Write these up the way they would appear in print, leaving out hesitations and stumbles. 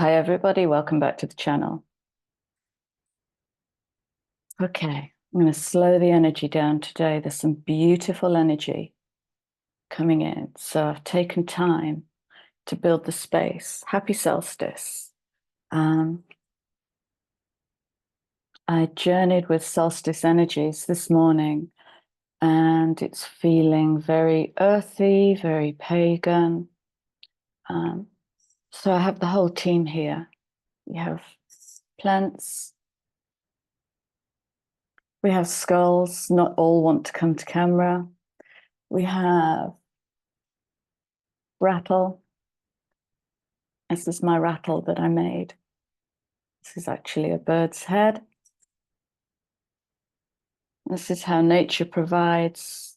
Hi everybody, welcome back to the channel. Okay, I'm going to slow the energy down today. There's some beautiful energy coming in. So I've taken time to build the space. Happy solstice. I journeyed with solstice energies this morning and it's feeling very earthy, very pagan. So I have the whole team here. We have plants. We have skulls. Not all want to come to camera. We have rattle. This is my rattle that I made. This is actually a bird's head. This is how nature provides.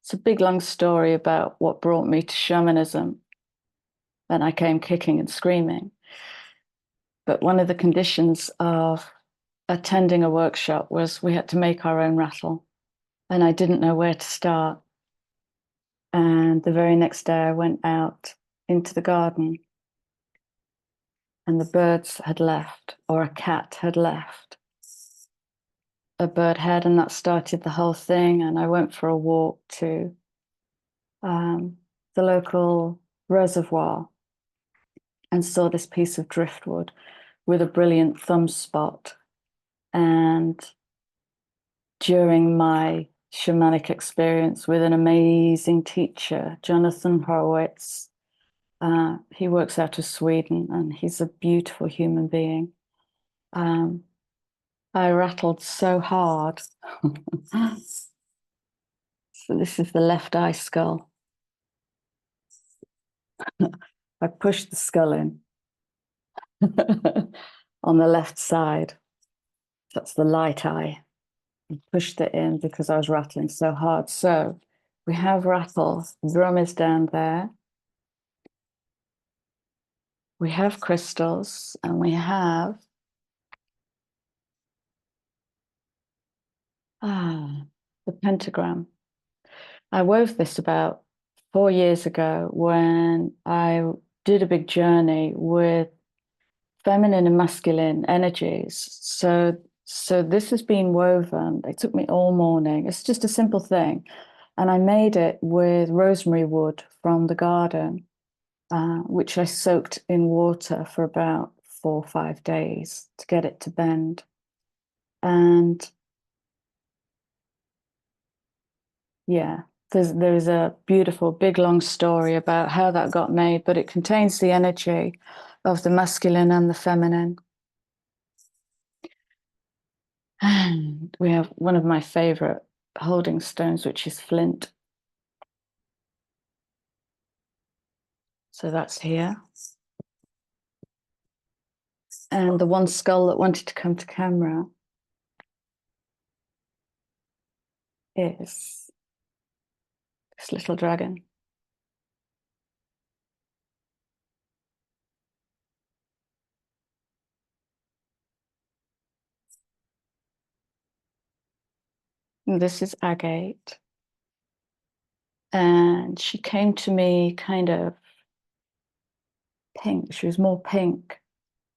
It's a big, long story about what brought me to shamanism. And I came kicking and screaming. But one of the conditions of attending a workshop was we had to make our own rattle. And I didn't know where to start. And the very next day I went out into the garden and the birds had left, or a cat had left a bird head, and that started the whole thing. And I went for a walk to the local reservoir and saw this piece of driftwood with a brilliant thumb spot. And during my shamanic experience with an amazing teacher, Jonathan Horowitz, he works out of Sweden and he's a beautiful human being. I rattled so hard. So this is the left eye skull. I pushed the skull in on the left side. That's the light eye. I pushed it in because I was rattling so hard. So we have rattle. The drum is down there. We have crystals and we have the pentagram. I wove this about 4 years ago when I did a big journey with feminine and masculine energies. So this has been woven. It took me all morning. It's just a simple thing. And I made it with rosemary wood from the garden, which I soaked in water for about 4 or 5 days to get it to bend. And yeah, there's a beautiful, big, long story about how that got made, but it contains the energy of the masculine and the feminine. And we have one of my favorite holding stones, which is flint. So that's here. And the one skull that wanted to come to camera is this little dragon. And this is agate. And she came to me kind of pink. She was more pink.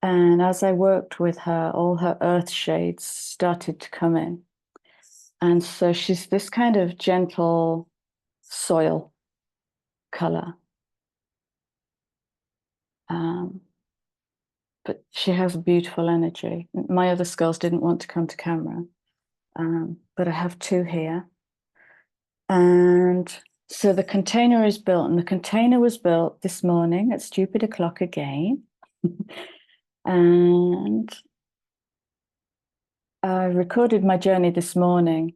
And as I worked with her, all her earth shades started to come in. And so she's this kind of gentle soil color. But she has a beautiful energy. My other skulls didn't want to come to camera, but I have 2 here. And so the container is built, and the container was built this morning at stupid o'clock again. And I recorded my journey this morning.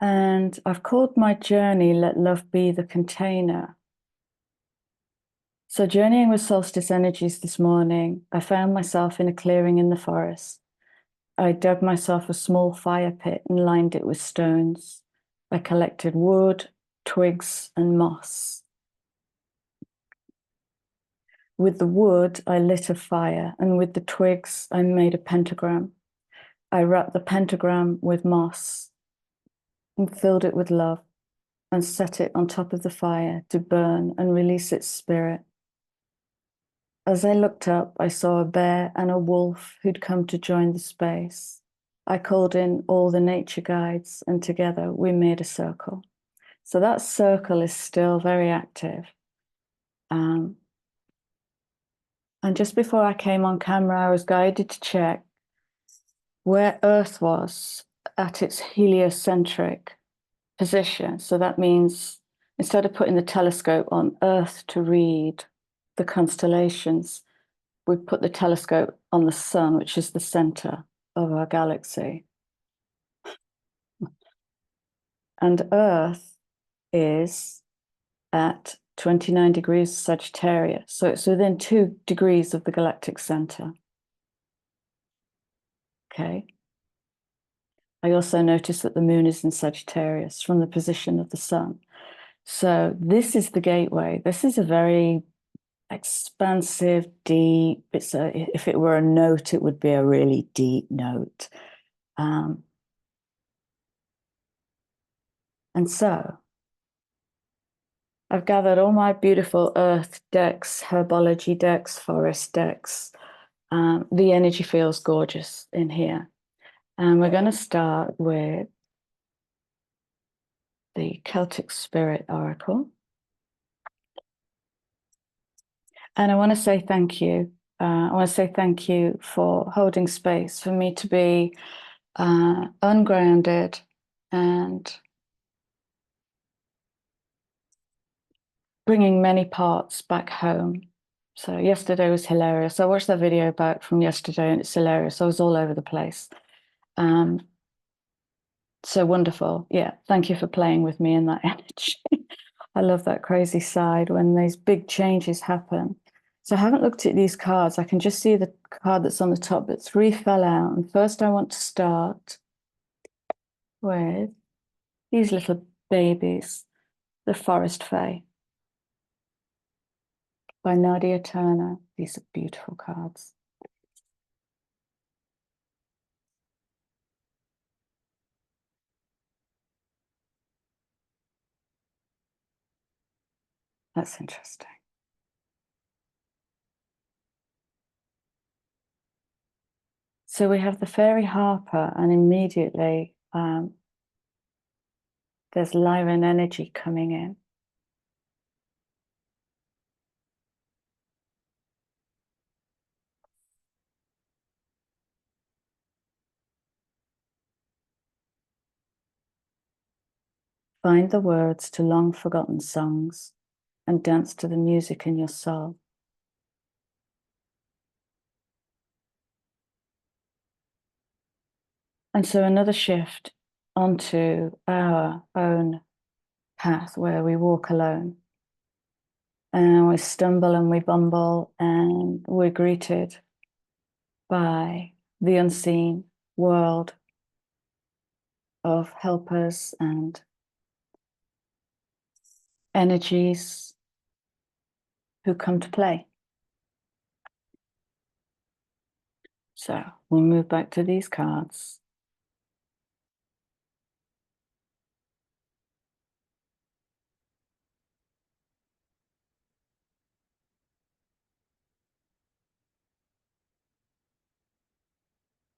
And I've called my journey, Let Love Be the Container. So journeying with solstice energies this morning, I found myself in a clearing in the forest. I dug myself a small fire pit and lined it with stones. I collected wood, twigs, and moss. With the wood, I lit a fire, and with the twigs, I made a pentagram. I wrapped the pentagram with moss and filled it with love and set it on top of the fire to burn and release its spirit. as I looked up, I saw a bear and a wolf who'd come to join the space. I called in all the nature guides, and together we made a circle. So that circle is still very active. And just before I came on camera, I was guided to check where Earth was at its heliocentric position. So that means instead of putting the telescope on Earth to read the constellations, we put the telescope on the sun, which is the center of our galaxy. And Earth is at 29 degrees Sagittarius. So it's within 2 degrees of the galactic center. Okay. I also noticed that the moon is in Sagittarius from the position of the sun. So this is the gateway. This is a very expansive, deep, if it were a note, it would be a really deep note. And so I've gathered all my beautiful earth decks, herbology decks, forest decks. The energy feels gorgeous in here. And we're going to start with the Celtic Spirit Oracle. And I want to say thank you. I want to say thank you for holding space for me to be ungrounded and bringing many parts back home. So yesterday was hilarious. I watched that video back from yesterday and it's hilarious. I was all over the place. So wonderful. Yeah, thank you for playing with me in that energy. I love that crazy side when these big changes happen. So I haven't looked at these cards. I can just see the card that's on the top, but 3 fell out. And first I want to start with these little babies, the Forest Fae by Nadia Turner. These are beautiful cards. That's interesting. So we have the Fairy Harper, and immediately there's Lyran energy coming in. Find the words to long forgotten songs and dance to the music in your soul. And so another shift onto our own path where we walk alone. And we stumble and we bumble and we're greeted by the unseen world of helpers and energies who come to play. So we'll move back to these cards.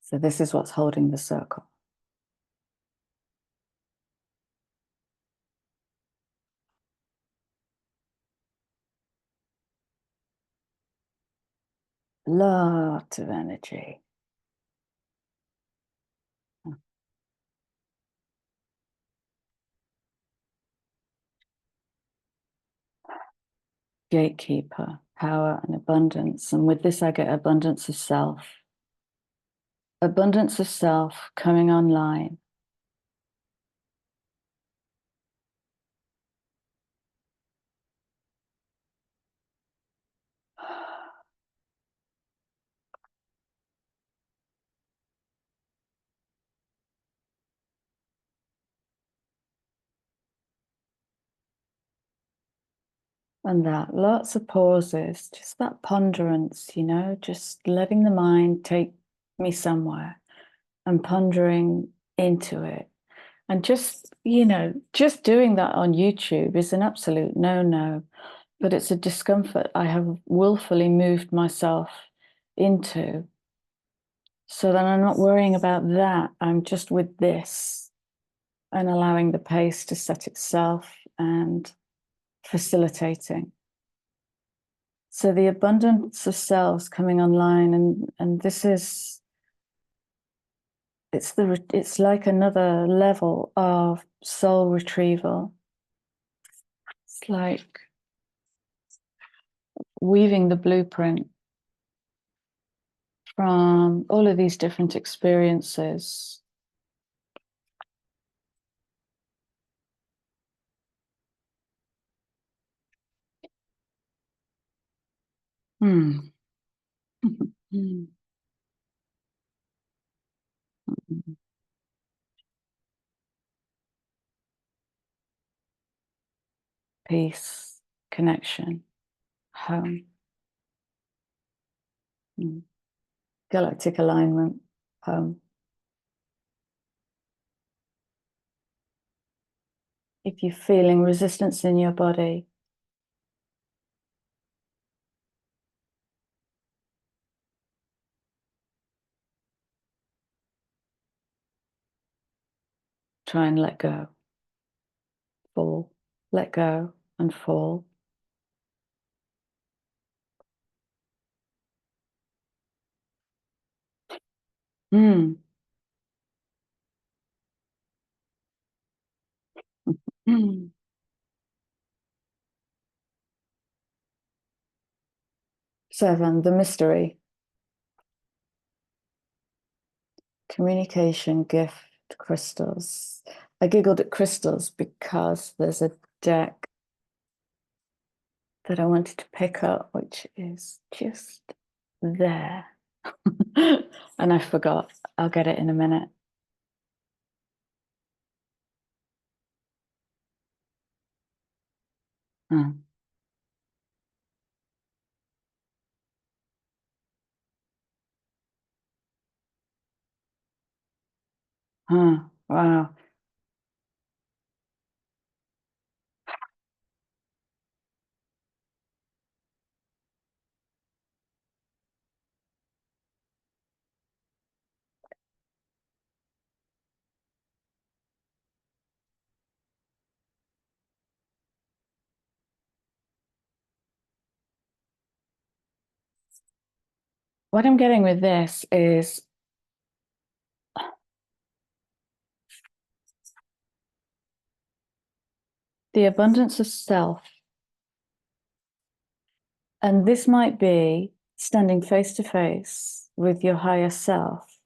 So this is what's holding the circle. Lot of energy. Gatekeeper, power and abundance. And with this, I get abundance of self. Abundance of self coming online. And that, lots of pauses, just that ponderance, just letting the mind take me somewhere and pondering into it. And just doing that on YouTube is an absolute no-no. but it's a discomfort I have willfully moved myself into. So then I'm not worrying about that. I'm just with this and allowing the pace to set itself and facilitating. So the abundance of selves coming online, and this is, it's like another level of soul retrieval. It's like weaving the blueprint from all of these different experiences. Hmm. Peace, connection, home. Galactic alignment, home. If you're feeling resistance in your body, try and let go. Fall, let go and fall. Mm. 7, the mystery. Communication, gift, crystals. I giggled at crystals because there's a deck that I wanted to pick up, which is just there. And I forgot. I'll get it in a minute. Hmm. Huh. Wow. What I'm getting with this is the abundance of self. And this might be standing face to face with your higher self,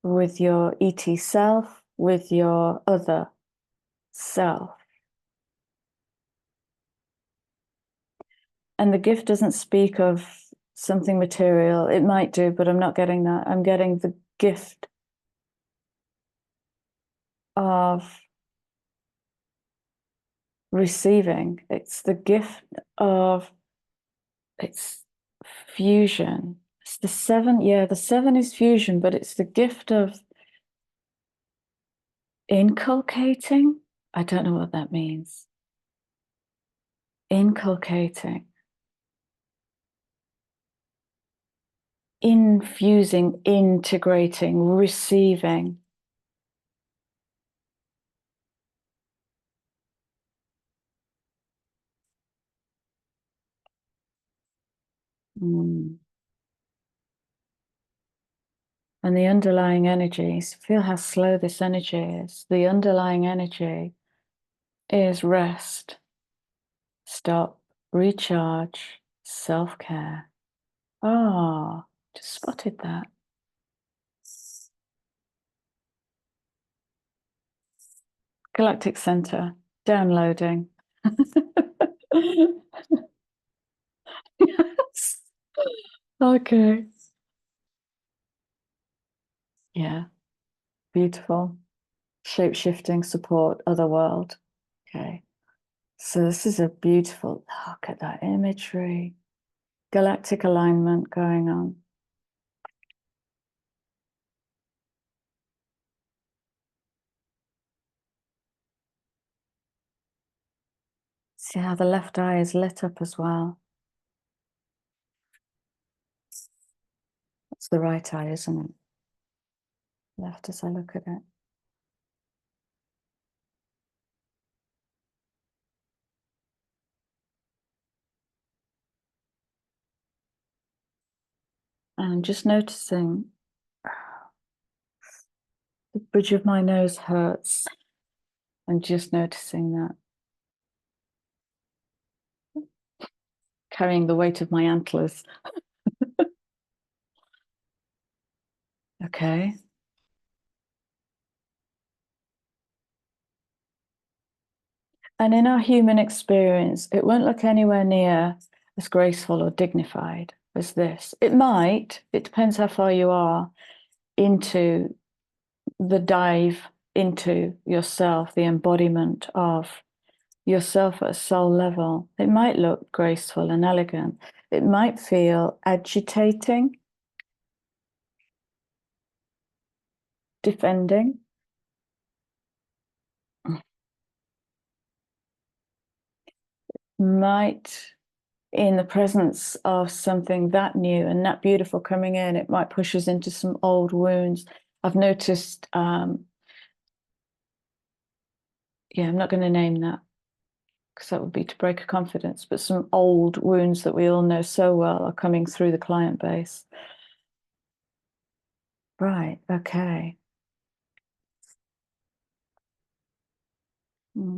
with your ET self, with your other self. And the gift doesn't speak of something material. It might do, but I'm not getting that. I'm getting the gift of receiving. It's the gift of, it's fusion. It's the 7. Yeah, the 7 is fusion, but it's the gift of inculcating. I don't know what that means. Inculcating, infusing, integrating, receiving. Mm. And the underlying energies, feel how slow this energy is. The underlying energy is rest, stop, recharge, self-care. Oh, just spotted that. Galactic Center, downloading. Yes. Okay. Yeah, beautiful. Shape-shifting support, other world. Okay. So this is a beautiful, look at that imagery. Galactic alignment going on. See how the left eye is lit up as well. That's the right eye, isn't it? Left as I look at it. And just noticing the bridge of my nose hurts. And just noticing that. Carrying the weight of my antlers. Okay. And in our human experience, it won't look anywhere near as graceful or dignified as this. It might, it depends how far you are into the dive into yourself, the embodiment of yourself at a soul level. It might look graceful and elegant. It might feel agitating, defending. Might, in the presence of something that new and that beautiful coming in, it might push us into some old wounds. I've noticed, yeah, I'm not going to name that because that would be to break a confidence, but some old wounds that we all know so well are coming through the client base. Right, okay.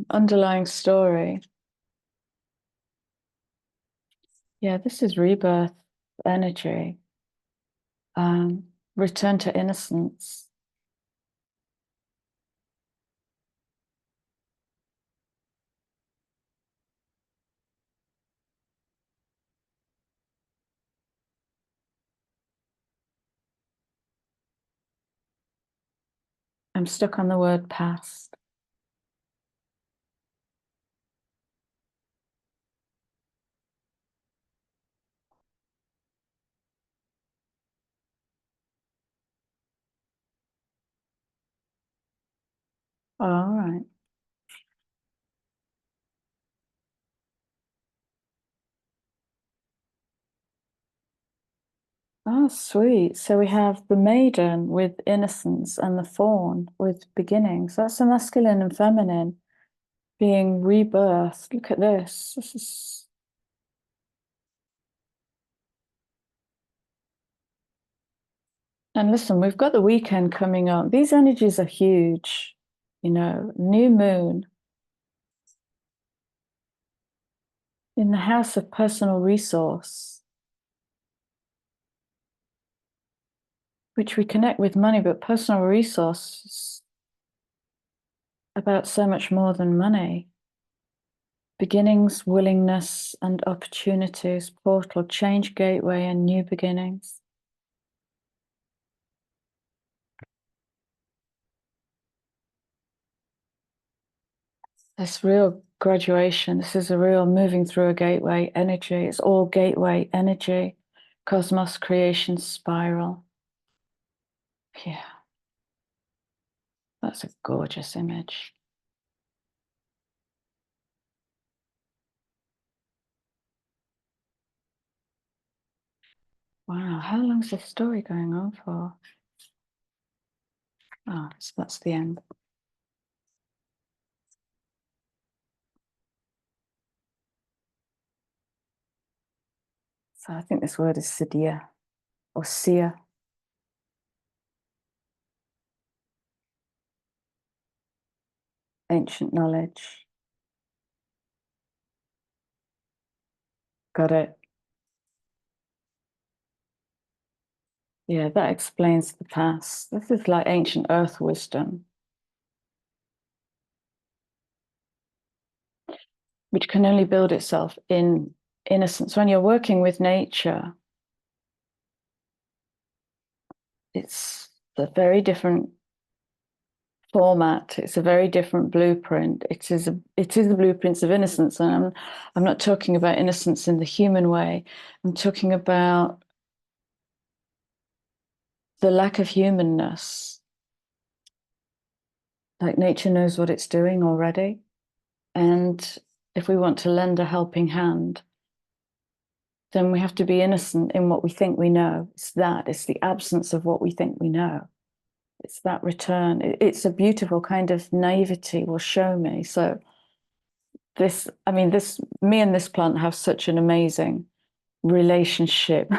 Underlying story. Yeah, this is rebirth energy. Return to innocence. I'm stuck on the word past. Oh, all right. Oh, sweet. So we have the maiden with innocence and the fawn with beginnings. That's the masculine and feminine being rebirthed. Look at this. This is. And listen, we've got the weekend coming up. These energies are huge. You know, new moon in the house of personal resource, which we connect with money, but personal resource is about so much more than money. Beginnings, willingness, and opportunities, portal, change gateway, and new beginnings. This real graduation, this is a real moving through a gateway energy. It's all gateway energy, cosmos creation spiral. Yeah, that's a gorgeous image. Wow, how long's this story going on for? Oh, so that's the end. So I think this word is siddhya or seer. Ancient knowledge. Got it. Yeah, that explains the past. This is like ancient earth wisdom, which can only build itself in innocence. When you're working with nature, it's a very different format. It's a very different blueprint. It is the blueprints of innocence. And I'm not talking about innocence in the human way. I'm talking about the lack of humanness. Like nature knows what it's doing already. And if we want to lend a helping hand, then we have to be innocent in what we think we know. It's the absence of what we think we know. It's that return. It's a beautiful kind of naivety will show me. So me and this plant have such an amazing relationship.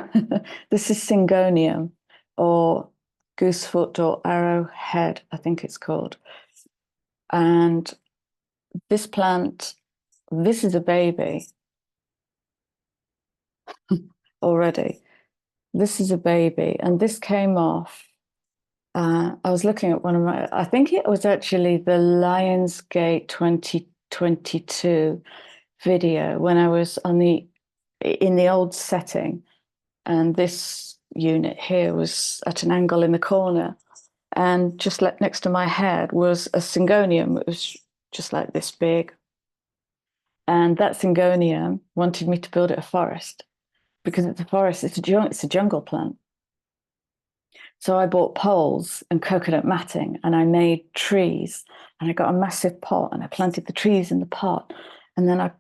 This is Syngonium, or goosefoot, or arrowhead, I think it's called. And this plant, this is a baby already. This is a baby, and this came off. I was looking at one of my, I think it was actually the Lionsgate 2022 video when I was in the old setting, and this unit here was at an angle in the corner, and just next to my head was a Syngonium. It was just like this big, and that Syngonium wanted me to build it a forest because it's a forest. It's a jungle plant. So I bought poles and coconut matting, and I made trees, and I got a massive pot, and I planted the trees in the pot, and then I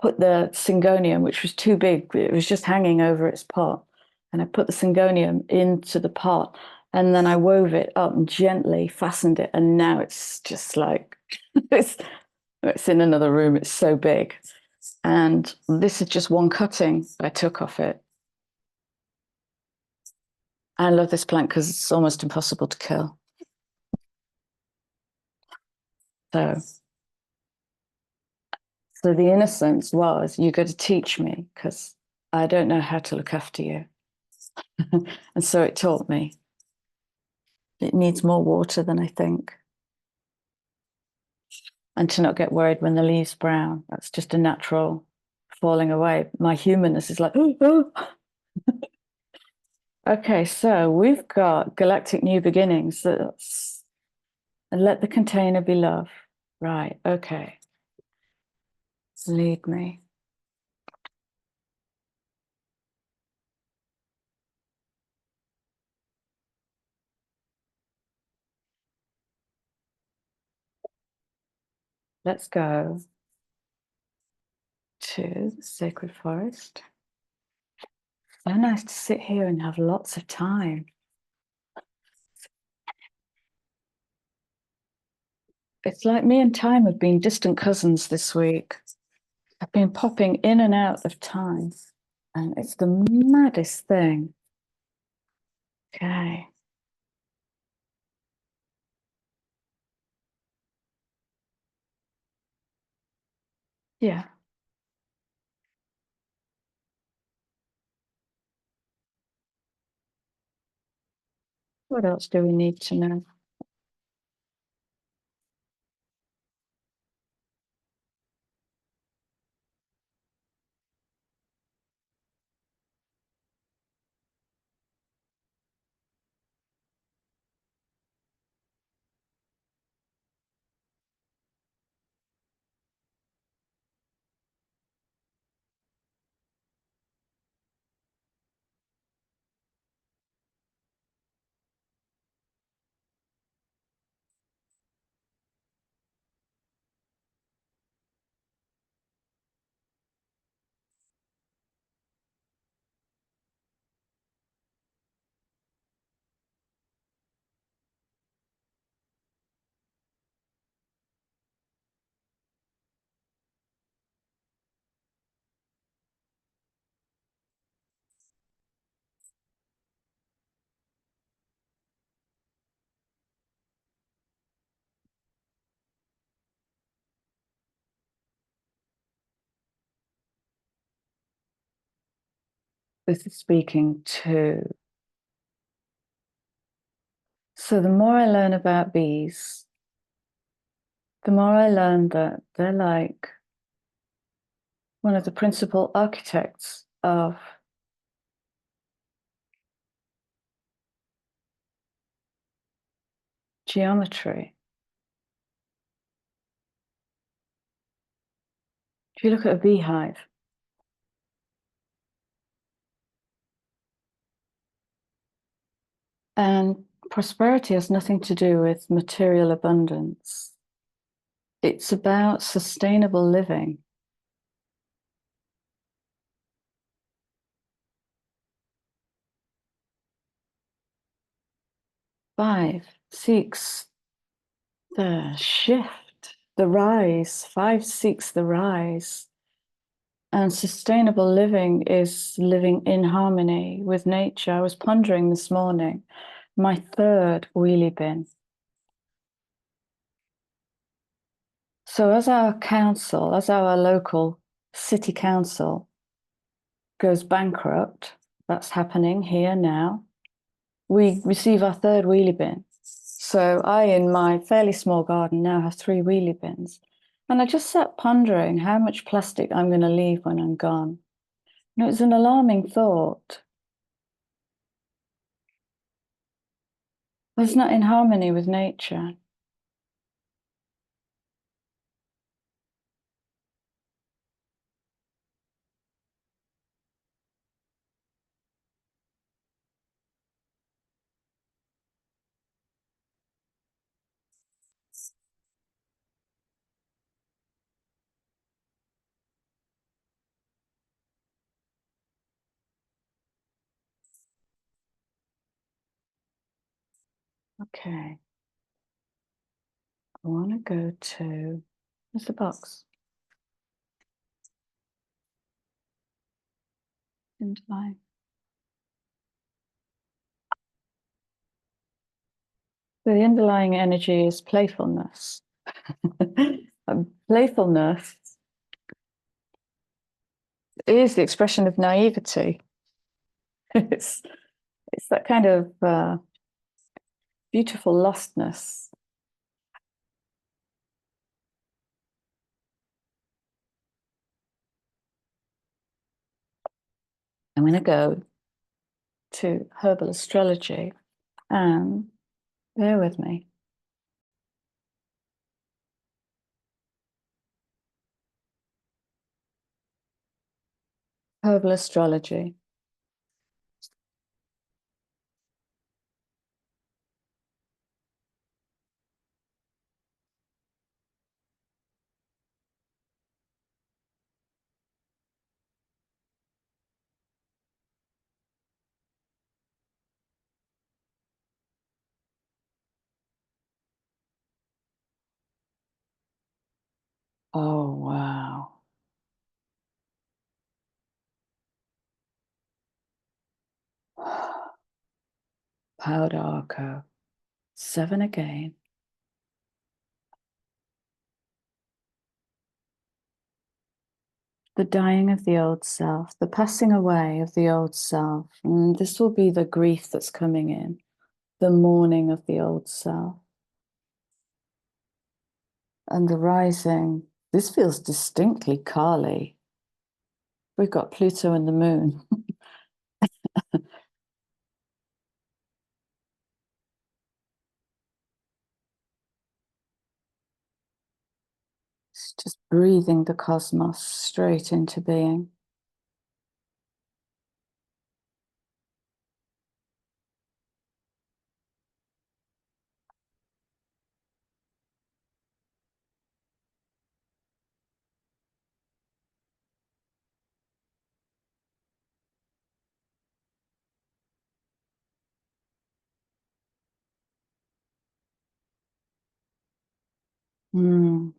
put the Syngonium, which was too big, it was just hanging over its pot, and I put the Syngonium into the pot, and then I wove it up and gently fastened it, and now it's just like it's in another room. It's so big, and this is just one cutting I took off it. I love this plant because it's almost impossible to kill. So the innocence was, you got to teach me because I don't know how to look after you. And so it taught me. It needs more water than I think. And to not get worried when the leaves brown. That's just a natural falling away. My humanness is like, oh, oh. Okay, so we've got galactic new beginnings. And let the container be love. Right, okay. Lead me. Let's go to the sacred forest. So nice to sit here and have lots of time. It's like me and time have been distant cousins this week. I've been popping in and out of time, and it's the maddest thing. Okay. Yeah. What else do we need to know? This is speaking to. So the more I learn about bees, the more I learn that they're like one of the principal architects of geometry. If you look at a beehive, and prosperity has nothing to do with material abundance. It's about sustainable living. 5 seeks the shift, the rise. 5 seeks the rise. And sustainable living is living in harmony with nature. I was pondering this morning, my third wheelie bin. So as our council, as our local city council goes bankrupt, that's happening here now, we receive our third wheelie bin. So I, in my fairly small garden, now have 3 wheelie bins. And I just sat pondering how much plastic I'm going to leave when I'm gone. And it was an alarming thought. It's not in harmony with nature. Okay. I want to go to, where's the box? Underlying. So the underlying energy is playfulness. Playfulness is the expression of naivety. It's that kind of beautiful lostness. I'm going to go to herbal astrology and bear with me. Herbal astrology. Oh, wow. Powder Arco. 7 again. The dying of the old self, the passing away of the old self. And this will be the grief that's coming in, the mourning of the old self. And the rising, this feels distinctly Kali. We've got Pluto and the moon. It's just breathing the cosmos straight into being.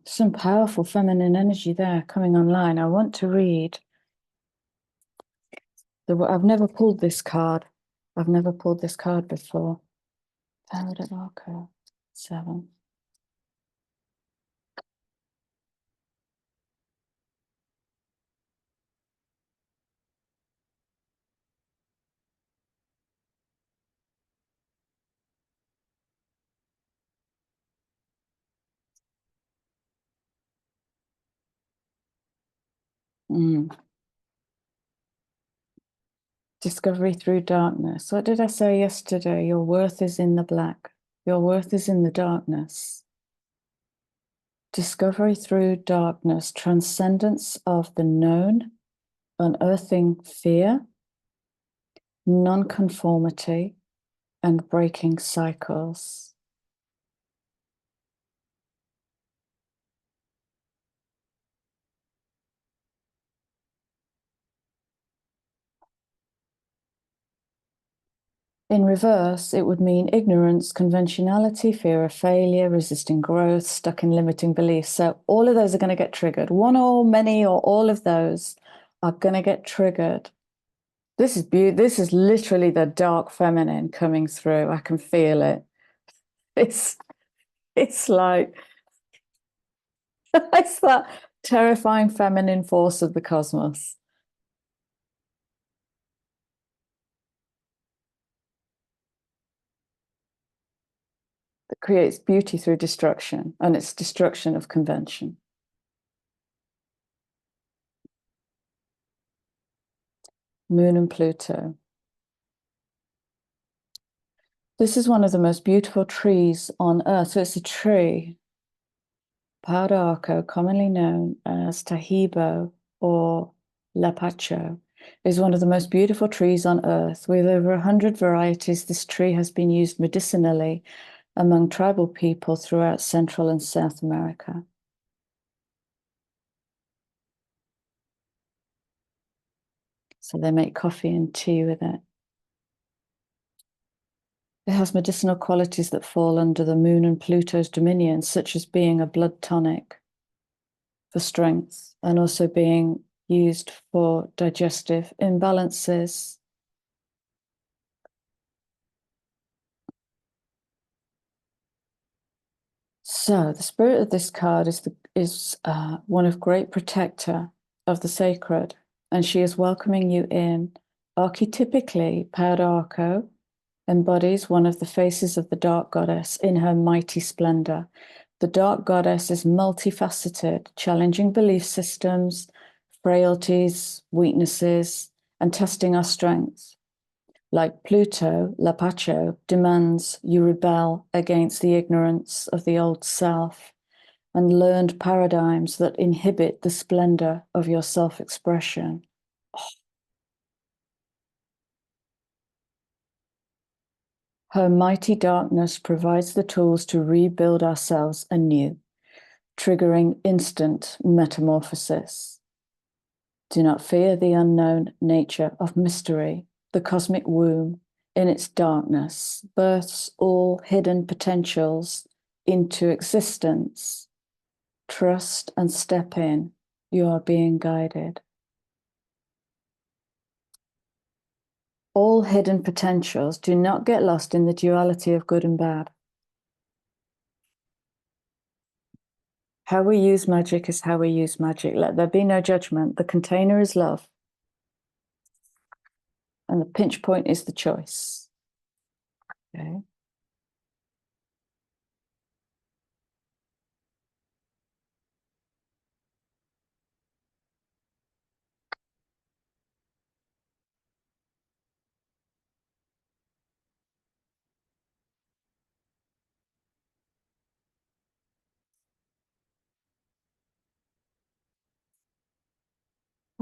Some powerful feminine energy there coming online. I want to read. I've never pulled this card. I've never pulled this card before. Powder Arco, 7. Discovery through darkness. What did I say yesterday? Your worth is in the black. Your worth is in the darkness. Discovery through darkness, transcendence of the known, unearthing fear, non-conformity, and breaking cycles. In reverse, it would mean ignorance, conventionality, fear of failure, resisting growth, stuck in limiting beliefs. So all of those are going to get triggered. One or many or all of those are going to get triggered. This is beautiful. This is literally the dark feminine coming through. I can feel it. It's like it's that terrifying feminine force of the cosmos. That creates beauty through destruction, and it's destruction of convention. Moon and Pluto. This is one of the most beautiful trees on Earth. So it's a tree, Pardarco, commonly known as Tahibo or Lapacho, is one of the most beautiful trees on Earth. With over 100 varieties, this tree has been used medicinally among tribal people throughout Central and South America. So they make coffee and tea with it. It has medicinal qualities that fall under the Moon and Pluto's dominion, such as being a blood tonic for strength and also being used for digestive imbalances. So the spirit of this card is one of great protector of the sacred, and she is welcoming you in. Archetypically, Pardarco embodies one of the faces of the dark goddess in her mighty splendor. The dark goddess is multifaceted, challenging belief systems, frailties, weaknesses, and testing our strengths. Like Pluto, Lapacho demands you rebel against the ignorance of the old self and learned paradigms that inhibit the splendor of your self-expression. Her mighty darkness provides the tools to rebuild ourselves anew, triggering instant metamorphosis. Do not fear the unknown nature of mystery. The cosmic womb, in its darkness, births all hidden potentials into existence. Trust and step in. You are being guided. All hidden potentials. Do not get lost in the duality of good and bad. How we use magic is how we use magic. Let there be no judgment. The container is love. And the pinch point is the choice. Okay.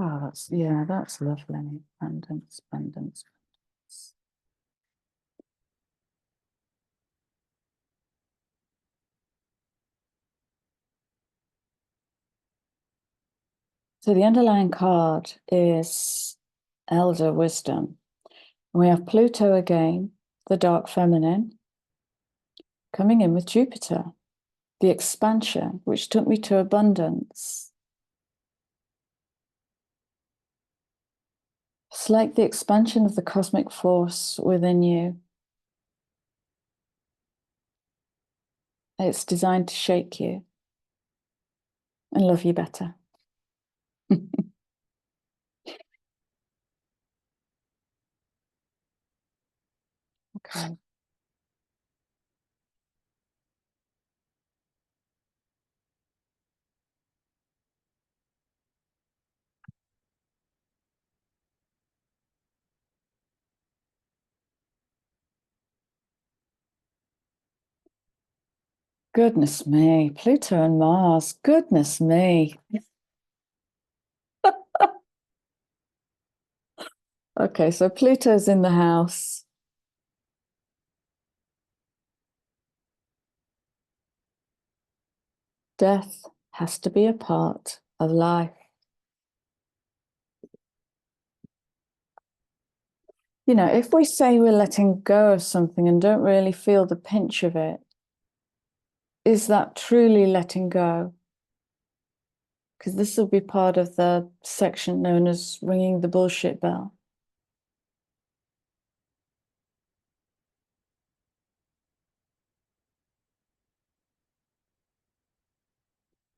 Oh, that's lovely. Abundance, abundance. So the underlying card is elder wisdom. We have Pluto again, the dark feminine, coming in with Jupiter, the expansion, which took me to abundance. It's like the expansion of the cosmic force within you. It's designed to shake you and love you better. Okay. Goodness me, Pluto and Mars, goodness me. Okay, so Pluto's in the house. Death has to be a part of life. You know, if we say we're letting go of something and don't really feel the pinch of it, is that truly letting go? Because this will be part of the section known as ringing the bullshit bell.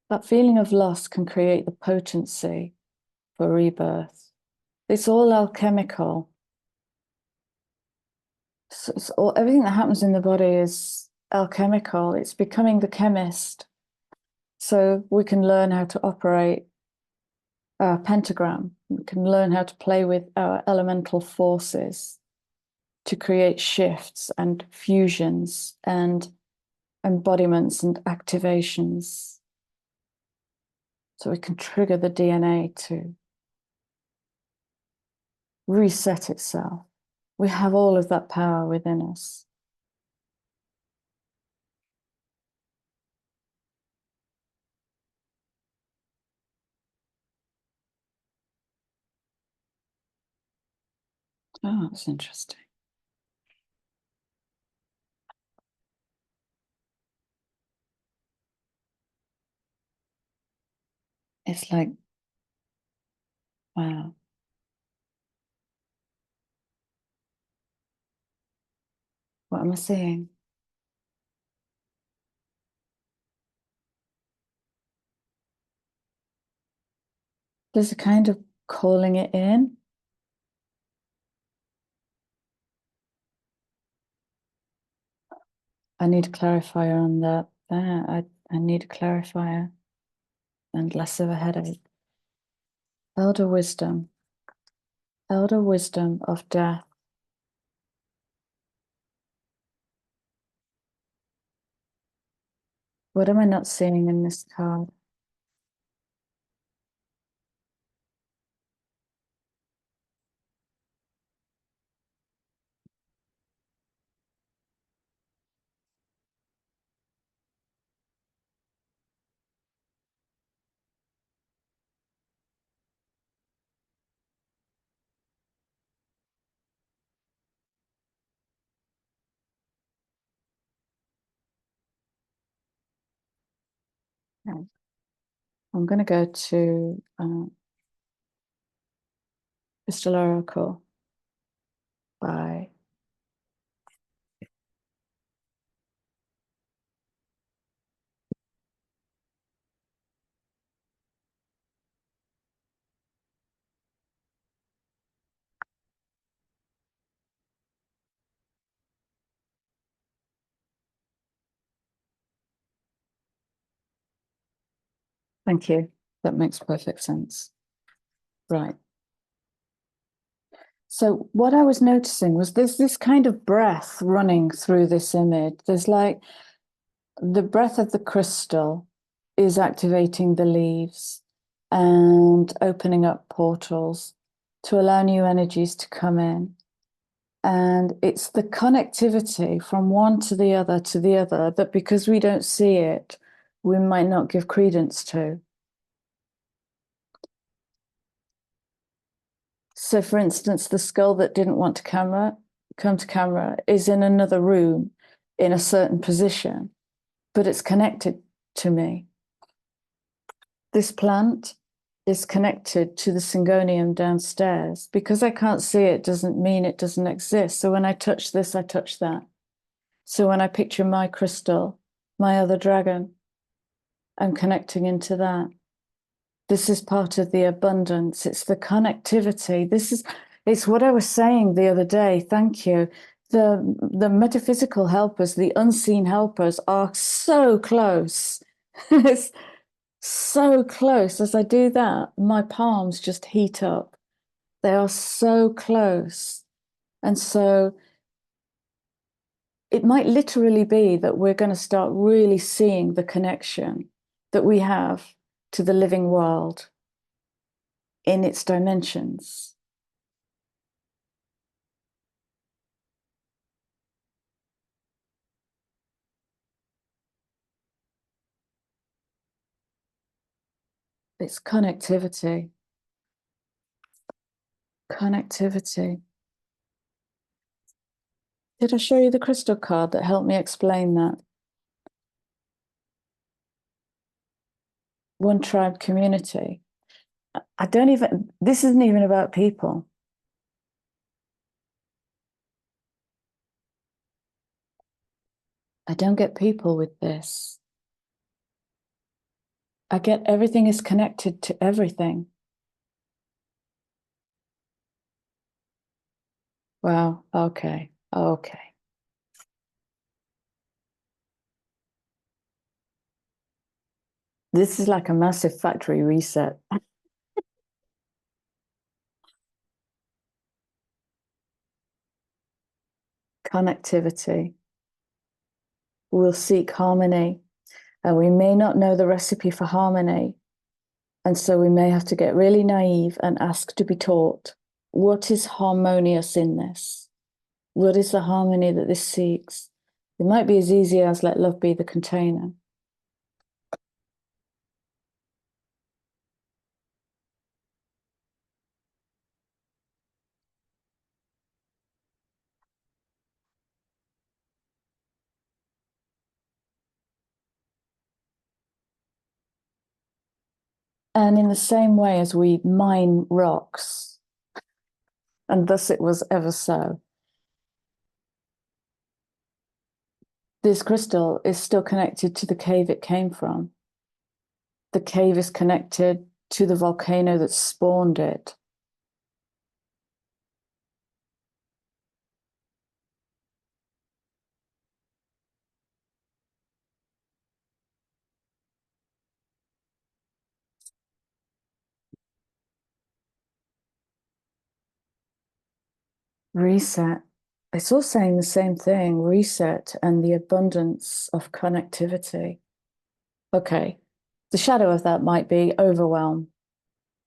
That feeling of loss can create the potency for rebirth. It's all alchemical. So it's all, everything that happens in the body is alchemical. It's becoming the chemist. So we can learn how to operate our pentagram. We can learn how to play with our elemental forces to create shifts and fusions and embodiments and activations. So we can trigger the DNA to reset itself. We have all of that power within us. Oh, that's interesting. It's like, wow. What am I seeing? There's a kind of calling it in. I need a clarifier on that. I need a clarifier and less of a headache. Elder wisdom of death. What am I not seeing in this card? Okay. I'm going to go to Crystal Oracle by Thank you. That makes perfect sense. Right. So what I was noticing was there's this kind of breath running through this image. There's like the breath of the crystal is activating the leaves and opening up portals to allow new energies to come in. And it's the connectivity from one to the other that because we don't see it, we might not give credence to. So, for instance, the skull that didn't want to come to camera is in another room in a certain position, but it's connected to me. This plant is connected to the syngonium downstairs. Because I can't see it doesn't mean it doesn't exist. So when I touch this, I touch that. So when I picture my crystal, my other dragon, I'm connecting into that. This is part of the abundance. It's the connectivity. It's what I was saying the other day. Thank you. The metaphysical helpers, the unseen helpers are so close. It's so close. As I do that, my palms just heat up. They are so close. And so it might literally be that we're going to start really seeing the connection that we have to the living world in its dimensions. It's connectivity. Connectivity. Did I show you the crystal card that helped me explain that? One tribe community. This isn't even about people. I don't get people with this. I get everything is connected to everything. Wow. Okay. Okay. This is like a massive factory reset. Connectivity. We'll seek harmony. And we may not know the recipe for harmony. And so we may have to get really naive and ask to be taught. What is harmonious in this? What is the harmony that this seeks? It might be as easy as let love be the container. And in the same way as we mine rocks, and thus it was ever so, this crystal is still connected to the cave it came from. The cave is connected to the volcano that spawned it. Reset. It's all saying the same thing, reset and the abundance of connectivity. Okay, the shadow of that might be overwhelm.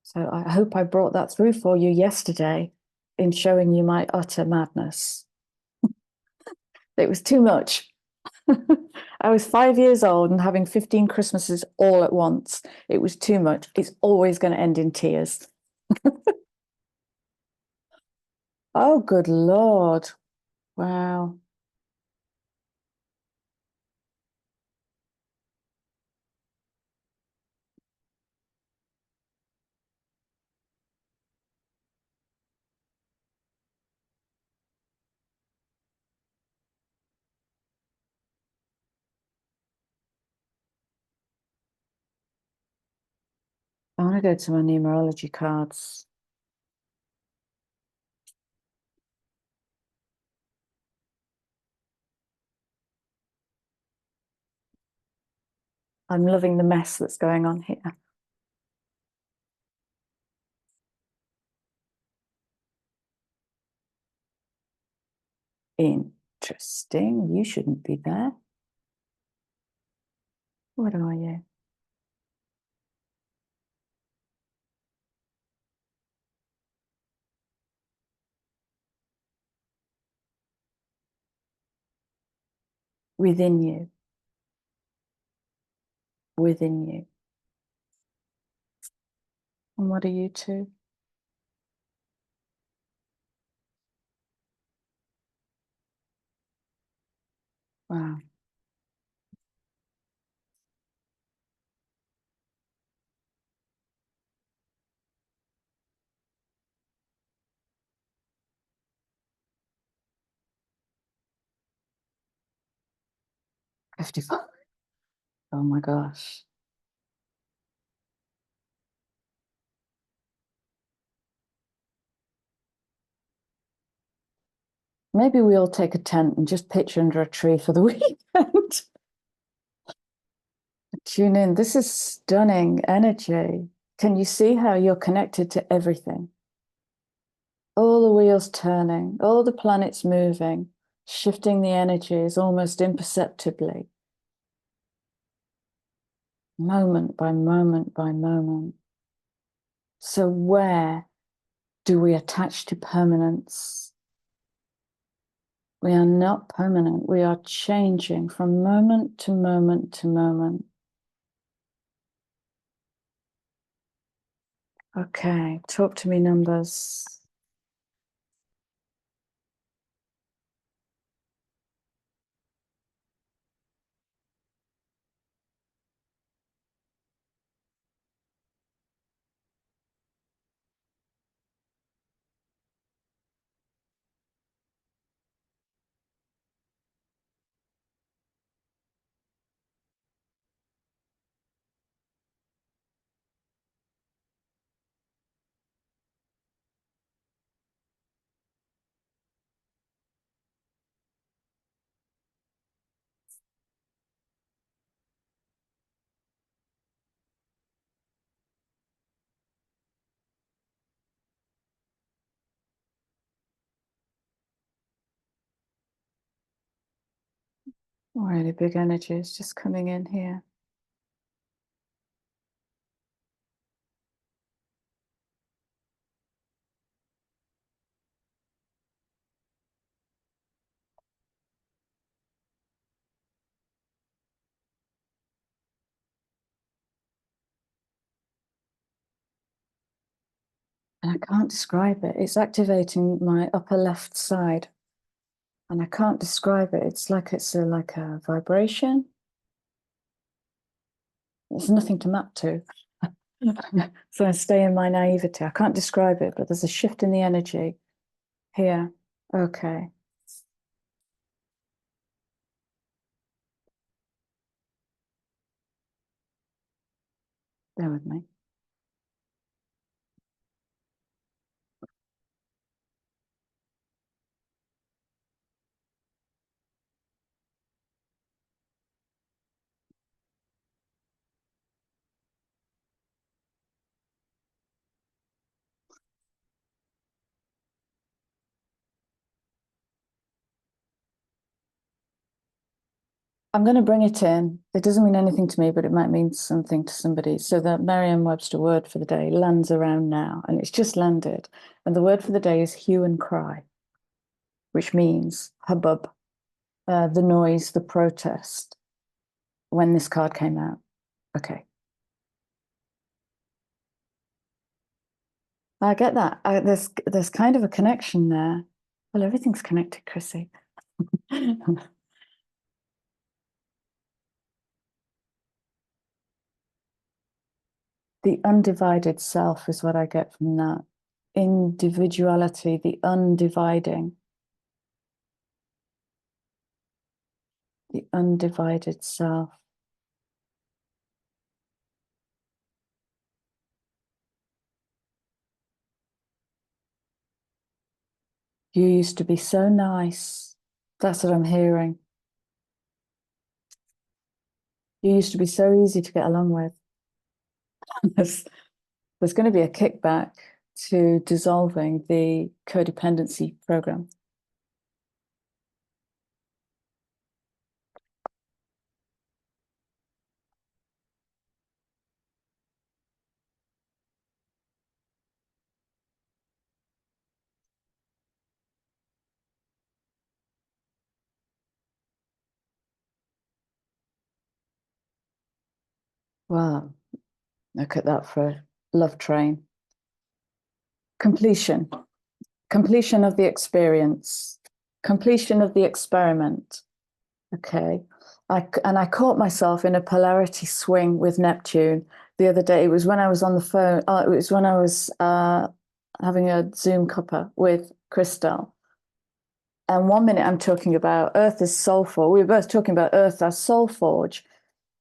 So I hope I brought that through for you yesterday in showing you my utter madness. It was too much. I was 5 years old and having 15 Christmases all at once. It was too much. It's always going to end in tears. Oh, good Lord. Wow. I want to go to my numerology cards. I'm loving the mess that's going on here. Interesting. You shouldn't be there. What are you? Within you. Within you. And what are you two? Wow. $55. Oh my gosh. Maybe we all take a tent and just pitch under a tree for the weekend. Tune in. This is stunning energy. Can you see how you're connected to everything? All the wheels turning, all the planets moving, shifting the energies almost imperceptibly, moment by moment by moment. So where do we attach to permanence? We are not permanent. We are changing from moment to moment to moment. Okay, talk to me, numbers. Really big energies just coming in here. And I can't describe it. It's activating my upper left side. And I can't describe it. It's like like a vibration. There's nothing to map to. So I stay in my naivety. I can't describe it, but there's a shift in the energy here. Okay. Bear with me. I'm going to bring it in. It doesn't mean anything to me, but it might mean something to somebody. So the Merriam-Webster word for the day lands around now, and it's just landed. And the word for the day is hue and cry, which means hubbub, the noise, the protest, when this card came out. Okay. I get that. There's kind of a connection there. Well, everything's connected, Chrissy. The undivided self is what I get from that. Individuality, the undividing, the undivided self. You used to be so nice. That's what I'm hearing. You used to be so easy to get along with. There's going to be a kickback to dissolving the codependency program. Wow, look at that for love train. Completion. Completion of the experience. Completion of the experiment. Okay. I caught myself in a polarity swing with Neptune the other day. It was when I was on the phone. It was when I was having a Zoom cuppa with Crystal. And 1 minute I'm talking about Earth as soul forge. We were both talking about Earth as soul forge.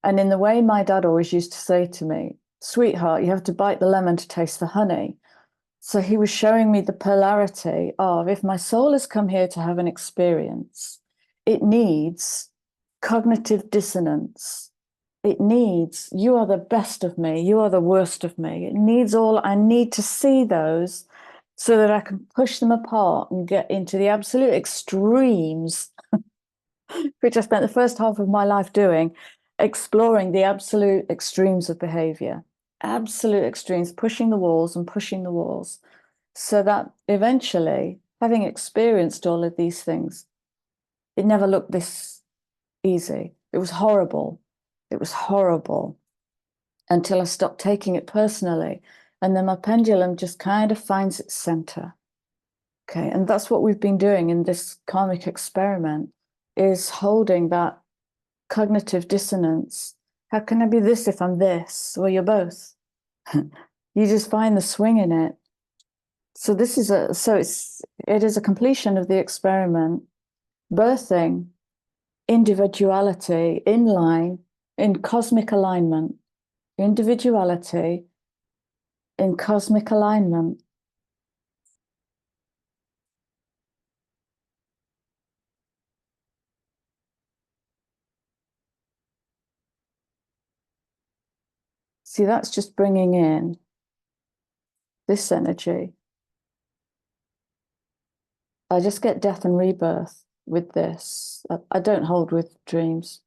And in the way my dad always used to say to me, sweetheart, you have to bite the lemon to taste the honey. So he was showing me the polarity of if my soul has come here to have an experience, it needs cognitive dissonance. It needs, you are the best of me, you are the worst of me. It needs all, I need to see those so that I can push them apart and get into the absolute extremes, which I spent the first half of my life doing, exploring the absolute extremes of behavior, absolute extremes, pushing the walls and pushing the walls. So that eventually, having experienced all of these things, it never looked this easy. It was horrible. It was horrible until I stopped taking it personally. And then my pendulum just kind of finds its center. Okay. And that's what we've been doing in this karmic experiment, is holding that cognitive dissonance. How can I be this if I'm this? Well, you're both. You just find the swing in it. So it is a completion of the experiment, birthing individuality in line, in cosmic alignment, individuality in cosmic alignment. See, that's just bringing in this energy. I just get death and rebirth. with this. I don't hold with dreams.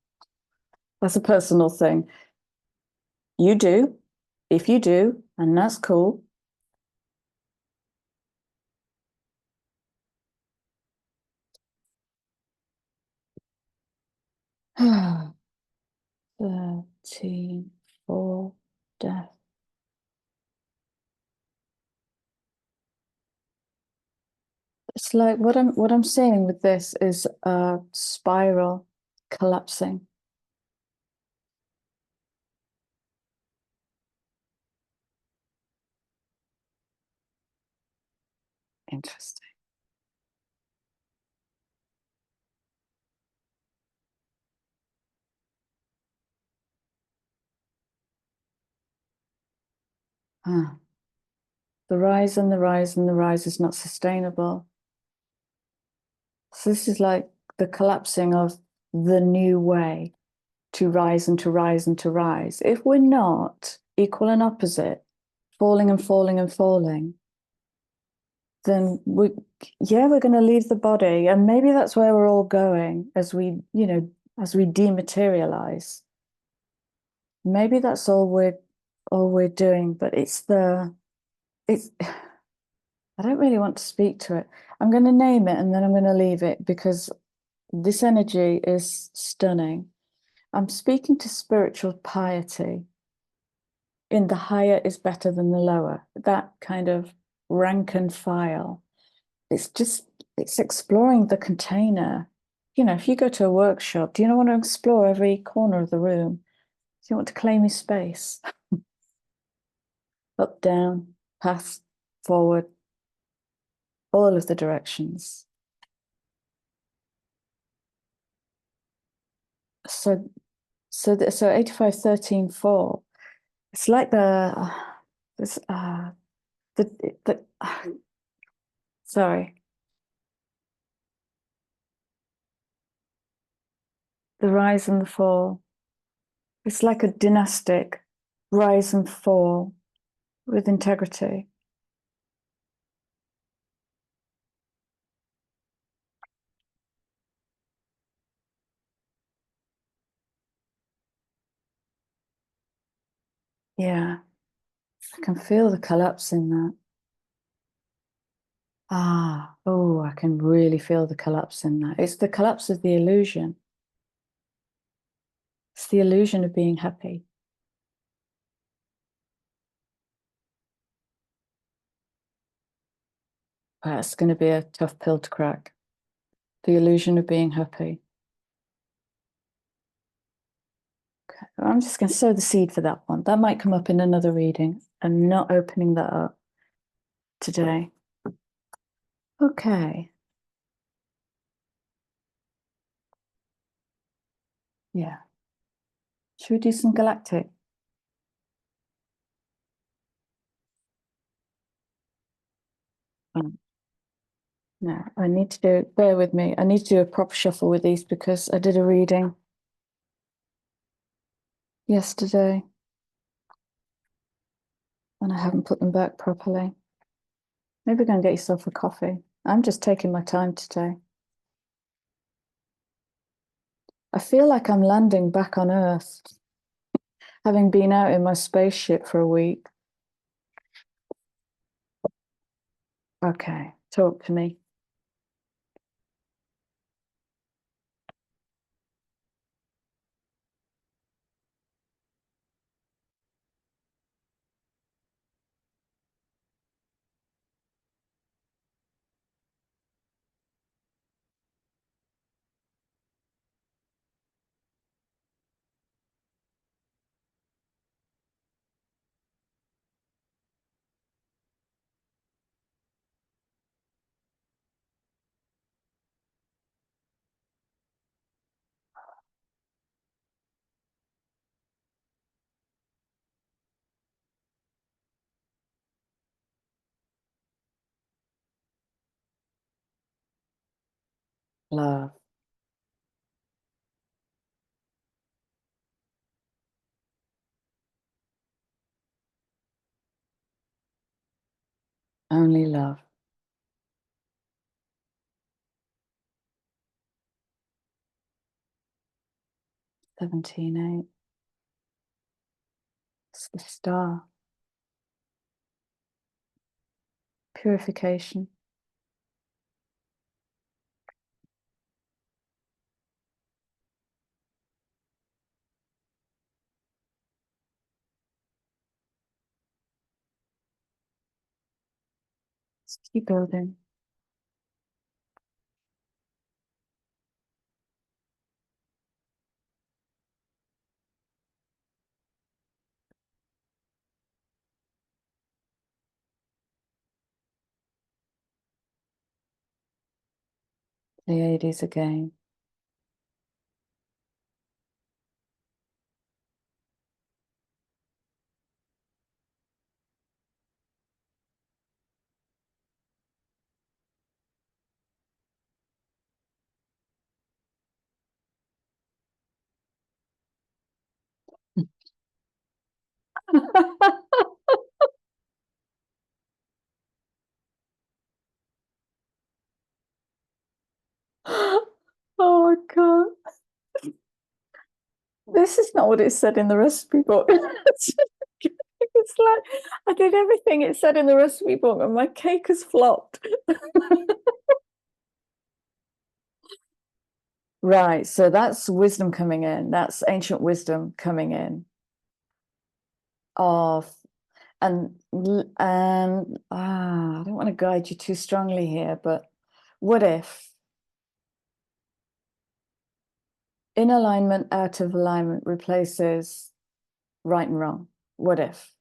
That's a personal thing. You do, if you do, and that's cool. Ah, 13, 4, death. It's like what I'm seeing with this is a spiral collapsing. Interesting. Ah, the rise and the rise and the rise is not sustainable. So this is like the collapsing of the new way to rise and to rise and to rise. If we're not equal and opposite, falling and falling and falling, then we're going to leave the body, and maybe that's where we're all going as we dematerialize. Maybe that's all we're doing, but it's I don't really want to speak to it. I'm going to name it and then I'm going to leave it because this energy is stunning. I'm speaking to spiritual piety. In the higher is better than the lower. That kind of rank and file. It's exploring the container. If you go to a workshop, do you not want to explore every corner of the room? Do you want to claim your space? Up, down, past, forward, all of the directions. So 85, 13, 4. It's like this the sorry, the rise and the fall. It's like a dynastic rise and fall with integrity. Yeah, I can feel the collapse in that. Oh, I can really feel the collapse in that. It's the collapse of the illusion. It's the illusion of being happy. It's going to be a tough pill to crack. The illusion of being happy. Okay. I'm just going to sow the seed for that one. That might come up in another reading. I'm not opening that up today. Okay. Yeah. Should we do some Galactic? No, I need to do, bear with me. I need to do a proper shuffle with these because I did a reading yesterday and I haven't put them back properly. Maybe go and get yourself a coffee. I'm just taking my time today. I feel like I'm landing back on Earth, having been out in my spaceship for a week. Okay, talk to me. Love. Only love. 17:8. It's the star. Purification. Let's keep building. Pleiades again. Oh my God. This is not what it said in the recipe book. It's like I did everything it said in the recipe book and my cake has flopped. Right, so that's wisdom coming in. That's ancient wisdom coming in. Of and I don't want to guide you too strongly here, but what if in alignment, out of alignment replaces right and wrong? What if?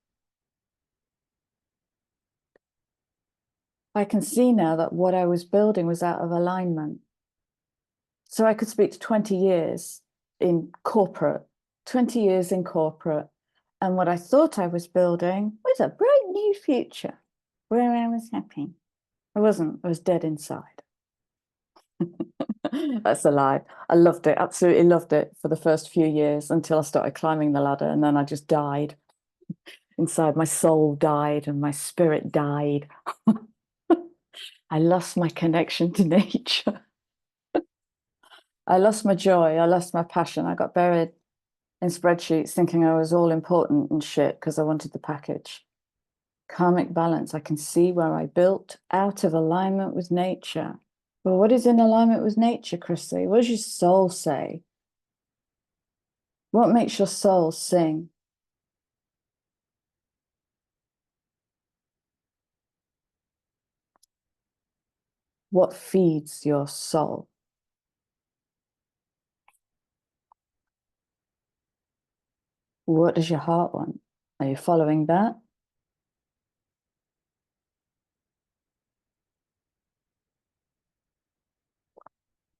I can see now that what I was building was out of alignment. So I could speak to 20 years in corporate, 20 years in corporate. And what I thought I was building was a bright new future where I was happy. I wasn't, I was dead inside. That's a lie. I loved it, absolutely loved it for the first few years until I started climbing the ladder, and then I just died. Inside, my soul died and my spirit died. I lost my connection to nature. I lost my joy. I lost my passion. I got buried in spreadsheets thinking I was all important and shit because I wanted the package. Karmic balance. I can see where I built out of alignment with nature. Well, what is in alignment with nature, Chrissy? What does your soul say? What makes your soul sing? What feeds your soul? What does your heart want? Are you following that?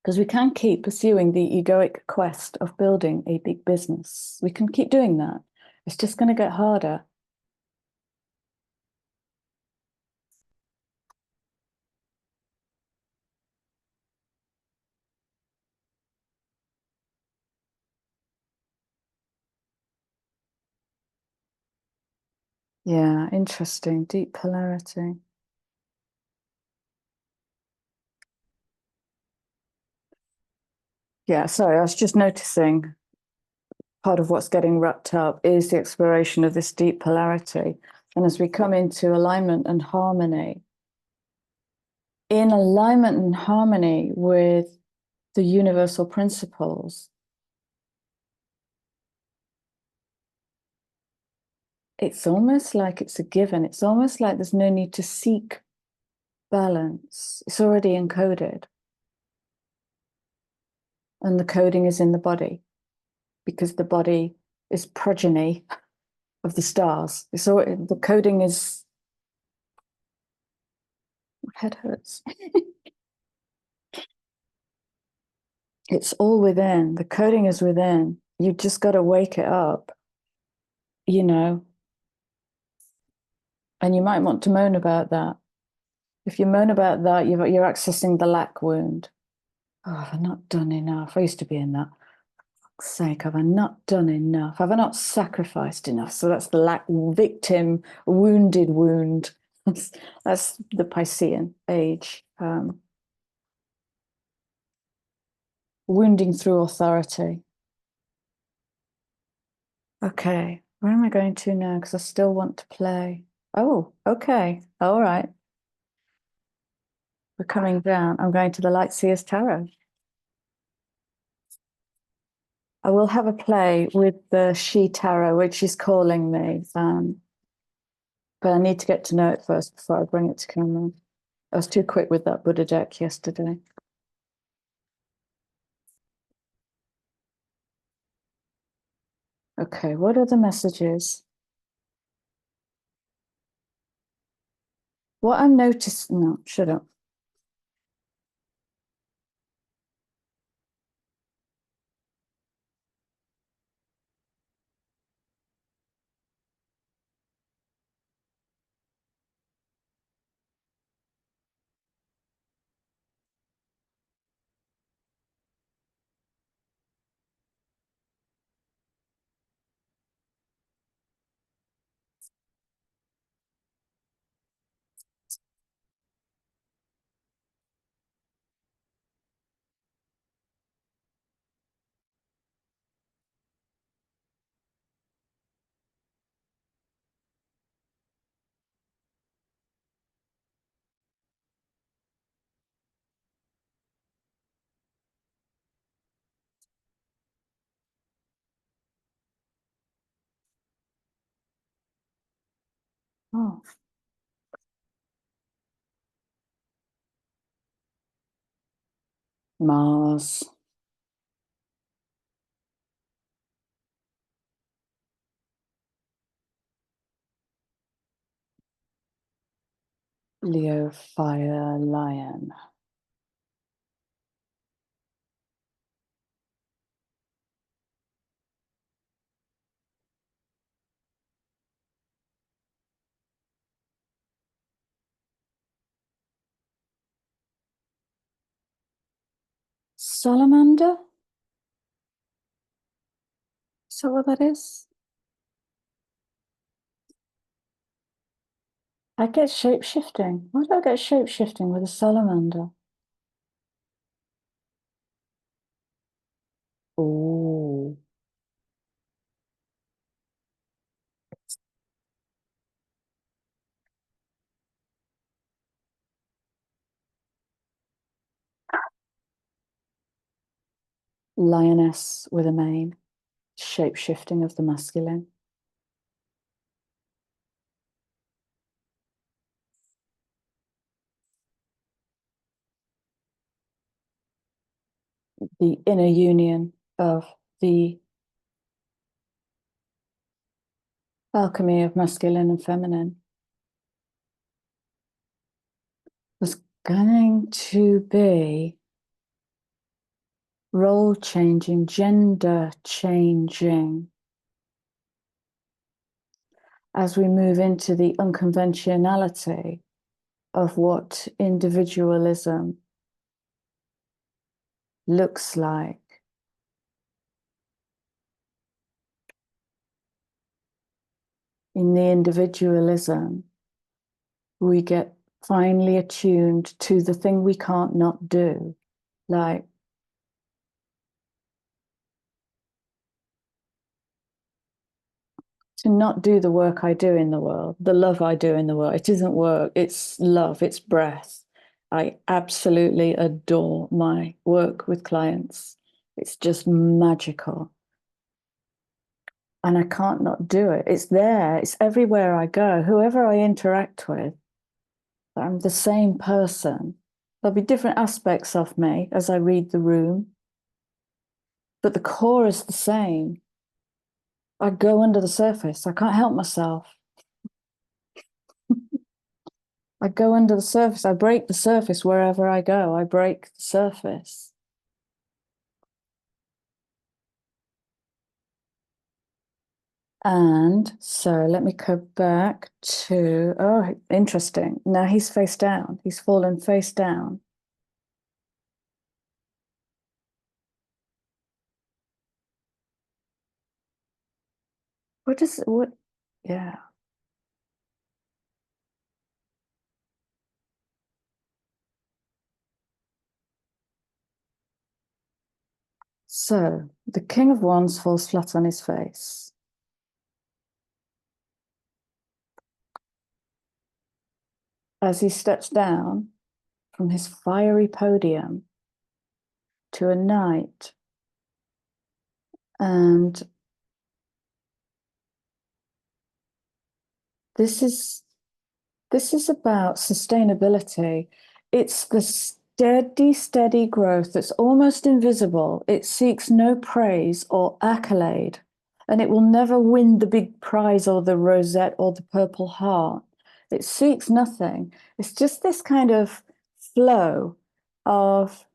Because we can keep pursuing the egoic quest of building a big business. We can keep doing that. It's just going to get harder. Yeah, interesting. Deep polarity. Yeah, sorry, I was just noticing part of what's getting wrapped up is the exploration of this deep polarity. And as we come into alignment and harmony, in alignment and harmony with the universal principles, it's almost like it's a given. It's almost like there's no need to seek balance. It's already encoded. And the coding is in the body because the body is progeny of the stars. So the coding is, my head hurts. It's all within. The coding is within. You just got to wake it up, you know. And you might want to moan about that. If you moan about that, you're accessing the lack wound. Oh, have I not done enough? I used to be in that. For fuck's sake, have I not done enough? Have I not sacrificed enough? So that's the lack victim, wounded wound. That's the Piscean age. Wounding through authority. Okay, where am I going to now? Because I still want to play. Oh, okay. All right. We're coming down. I'm going to the Light Seers Tarot. I will have a play with the She Tarot, which is calling me. But I need to get to know it first before I bring it to camera. I was too quick with that Buddha deck yesterday. Okay, what are the messages? What I'm noticing, no, shut up. Oh, Mars, Leo, Fire, Lion. Salamander? Is that what that is? I get shape-shifting. Why do I get shape-shifting with a salamander? Oh, lioness with a mane. Shape-shifting of the masculine. The inner union of the alchemy of masculine and feminine. There's going to be role changing, gender changing as we move into the unconventionality of what individualism looks like. In the individualism, we get finely attuned to the thing we can't not do, like to not do the work I do in the world, the love I do in the world. It isn't work, it's love, it's breath. I absolutely adore my work with clients. It's just magical. And I can't not do it. It's there, it's everywhere I go. Whoever I interact with, I'm the same person. There'll be different aspects of me as I read the room, but the core is the same. I go under the surface. I can't help myself. I go under the surface. I break the surface wherever I go. I break the surface. And so let me go back to, oh, interesting. Now he's face down. He's fallen face down. What? Yeah. So the King of Wands falls flat on his face. as he steps down from his fiery podium to a knight. And this is about sustainability. It's the steady growth that's almost invisible. It seeks no praise or accolade, and it will never win the big prize or the rosette or the purple heart. It seeks nothing. It's just this kind of flow of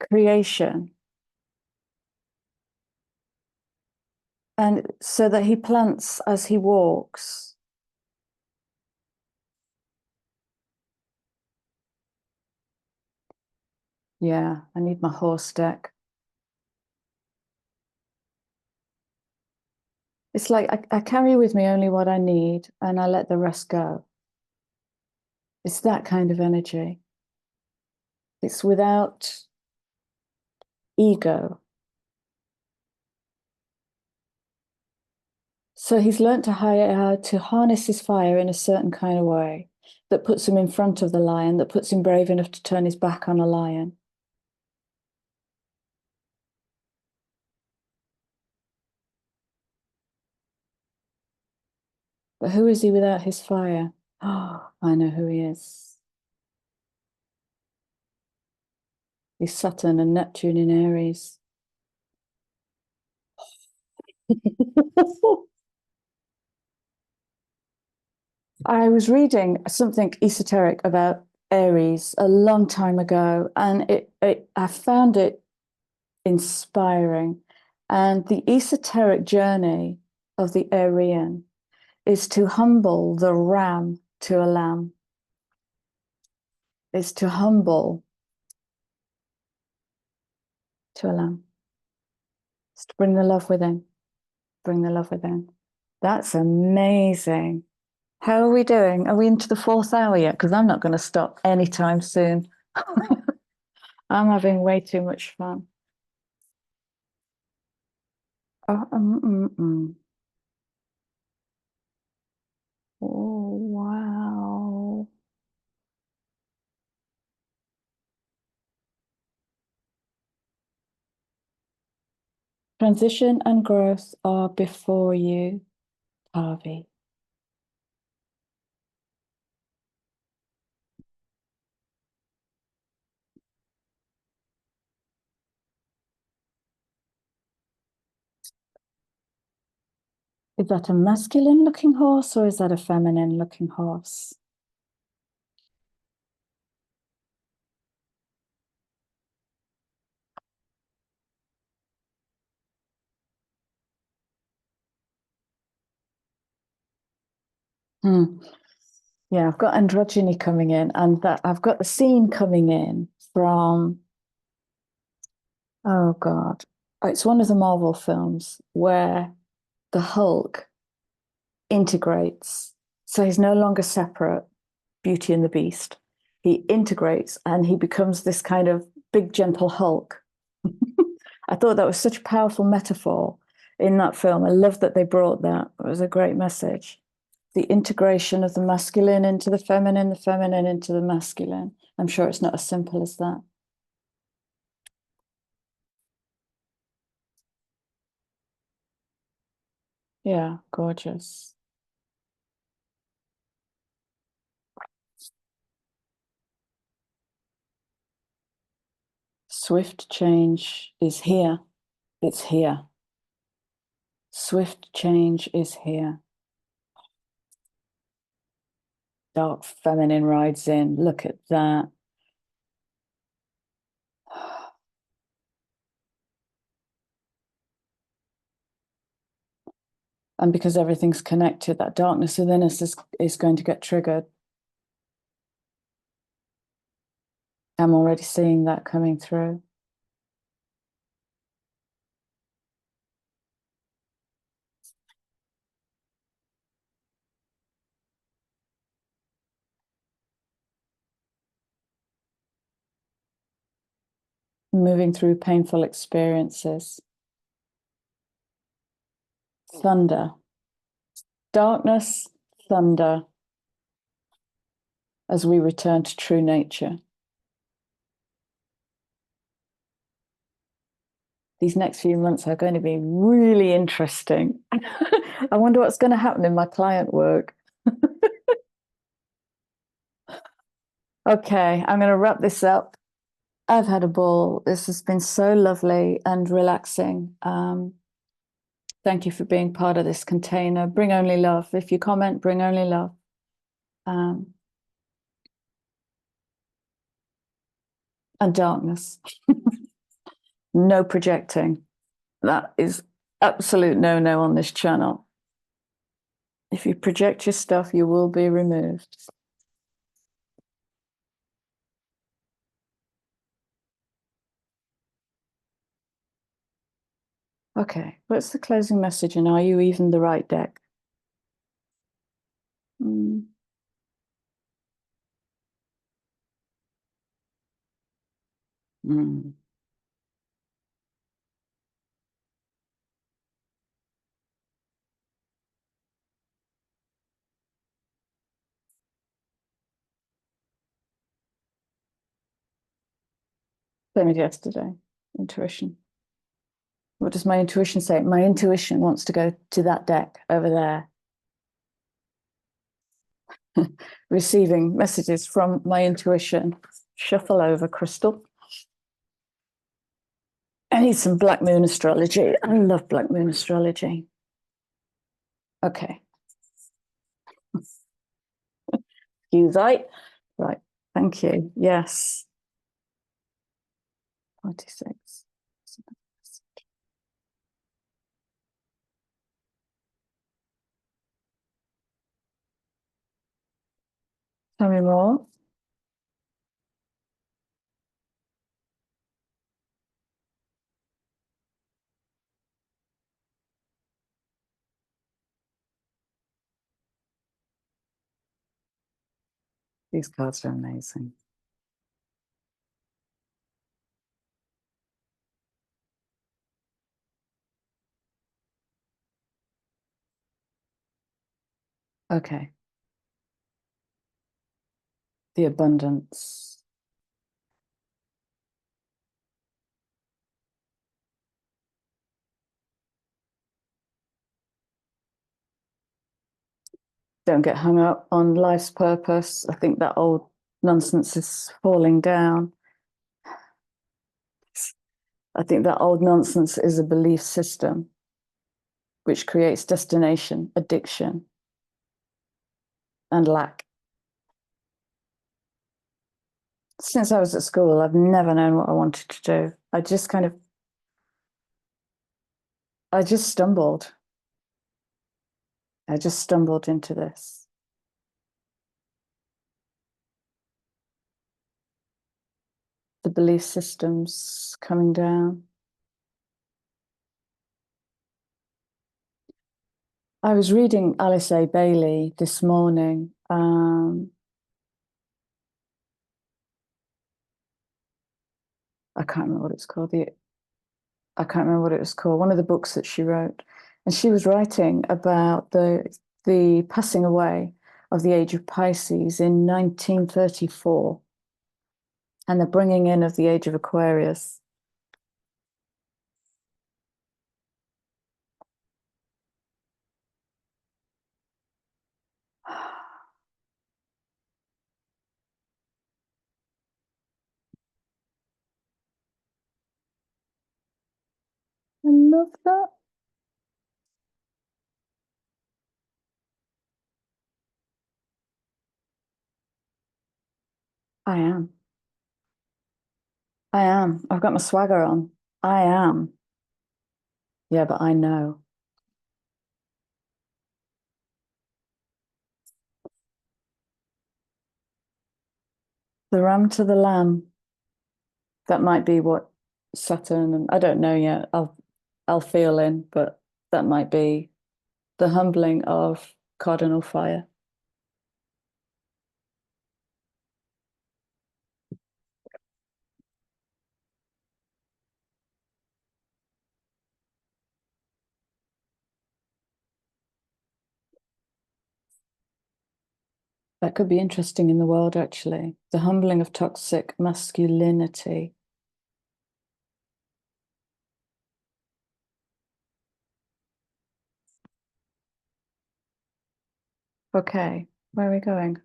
creation. And so that he plants as he walks. Yeah, I need my horse deck. It's like I carry with me only what I need and I let the rest go. It's that kind of energy. It's without ego. So he's learned to how to harness his fire in a certain kind of way that puts him in front of the lion, that puts him brave enough to turn his back on a lion. But who is he without his fire? Oh, I know who he is. He's Saturn and Neptune in Aries. I was reading something esoteric about Aries a long time ago, and I found it inspiring. And the esoteric journey of the Aryan is to humble the ram to a lamb, is to humble to a lamb. It's to bring the love within, bring the love within. That's amazing. How are we doing? Are we into the 4th hour yet? Because I'm not going to stop anytime soon. I'm having way too much fun. Oh, oh, wow. Transition and growth are before you, Harvey. Is that a masculine looking horse or is that a feminine looking horse? Yeah, I've got androgyny coming in, and that I've got the scene coming in from, oh God, it's one of the Marvel films where the Hulk integrates. So he's no longer separate, Beauty and the Beast. He integrates and he becomes this kind of big, gentle Hulk. I thought that was such a powerful metaphor in that film. I love that they brought that. It was a great message. The integration of the masculine into the feminine into the masculine. I'm sure it's not as simple as that. Yeah, gorgeous. Swift change is here. It's here. Swift change is here. Dark feminine rides in. Look at that. And because everything's connected, that darkness within us is going to get triggered. I'm already seeing that coming through. Moving through painful experiences. Thunder. Darkness, thunder. as we return to true nature. These next few months are going to be really interesting. I wonder what's going to happen in my client work. Okay, I'm going to wrap this up. I've had a ball. This has been so lovely and relaxing. Thank you for being part of this container. Bring only love. If you comment, bring only love. And darkness. No projecting. That is absolute no-no on this channel. If you project your stuff, you will be removed. Okay, what's the closing message, and are you even the right deck? Mm. Mm. Same as yesterday. Intuition. What does my intuition say? My intuition wants to go to that deck over there. Receiving messages from my intuition. Shuffle over, Crystal. I need some Black Moon astrology. I love Black Moon astrology. Okay. You right? Right. Thank you. Yes. 26. Tell me more. These cards are amazing. Okay. The abundance. Don't get hung up on life's purpose. I think that old nonsense is falling down. I think that old nonsense is a belief system which creates destination, addiction, and lack. Since I was at school, I've never known what I wanted to do. I just stumbled. I just stumbled into this. The belief systems coming down. I was reading Alice A. Bailey this morning. I can't remember what it's called. I can't remember what it was called. One of the books that she wrote, and she was writing about the passing away of the age of Pisces in 1934, and the bringing in of the age of Aquarius. I love that. I am. I am. I've got my swagger on. I am. Yeah, but I know. The ram to the lamb. That might be what Saturn, and I don't know yet. I'll feel in, but that might be the humbling of cardinal fire. That could be interesting in the world, actually. The humbling of toxic masculinity. Okay, where are we going?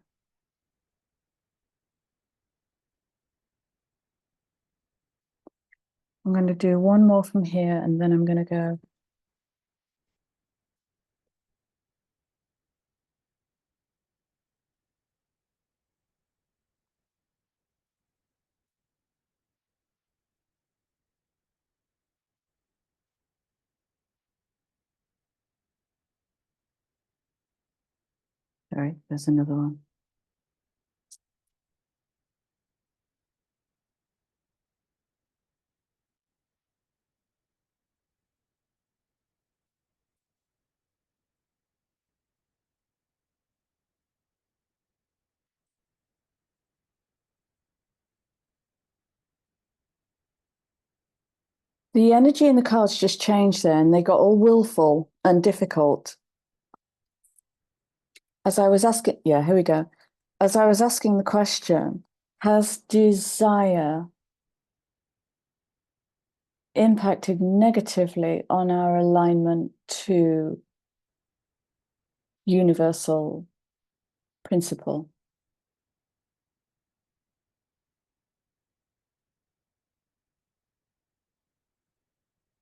I'm going to do one more from here and then I'm going to go. Sorry, there's another one. The energy in the cards just changed there and they got all willful and difficult. As I was asking, yeah, here we go. As I was asking the question, has desire impacted negatively on our alignment to universal principle?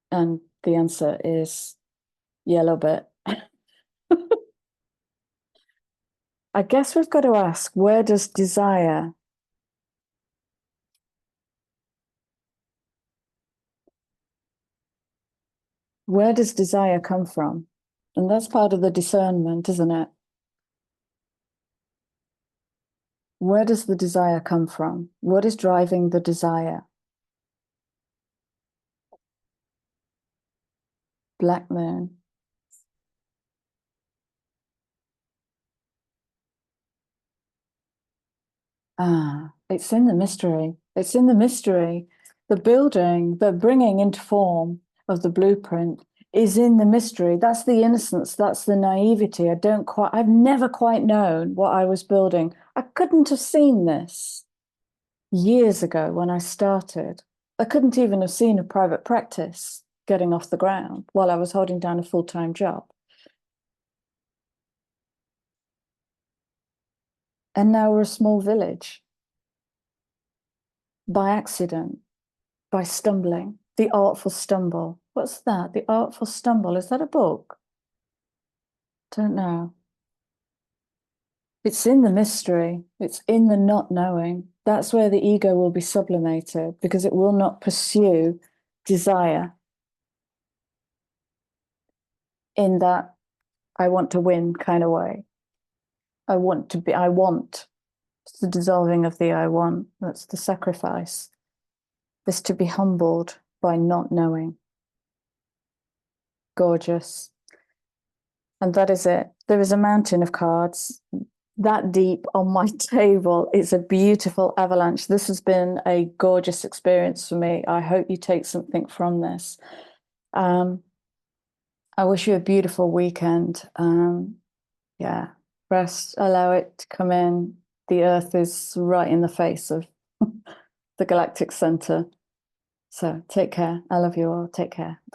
And the answer is yeah, a little bit. I guess we've got to ask, where does desire come from? And that's part of the discernment, isn't it? Where does the desire come from? What is driving the desire? Black moon. Ah, it's in the mystery. It's in the mystery. The building, the bringing into form of the blueprint is in the mystery. That's the innocence. That's the naivety. I've never quite known what I was building. I couldn't have seen this years ago when I started. I couldn't even have seen a private practice getting off the ground while I was holding down a full-time job. And now we're a small village by accident, by stumbling. The Artful Stumble. What's that? The Artful Stumble. Is that a book? Don't know. It's in the mystery. It's in the not knowing. That's where the ego will be sublimated because it will not pursue desire in that I want to win kind of way. I want. It's the dissolving of the I want. That's the sacrifice. This to be humbled by not knowing. Gorgeous. And that is it. There is a mountain of cards that deep on my table. It's a beautiful avalanche. This has been a gorgeous experience for me. I hope you take something from this. I wish you a beautiful weekend. Yeah, rest, allow it to come in. The earth is right in the face of the galactic center. So take care. I love you all. Take care. Bye.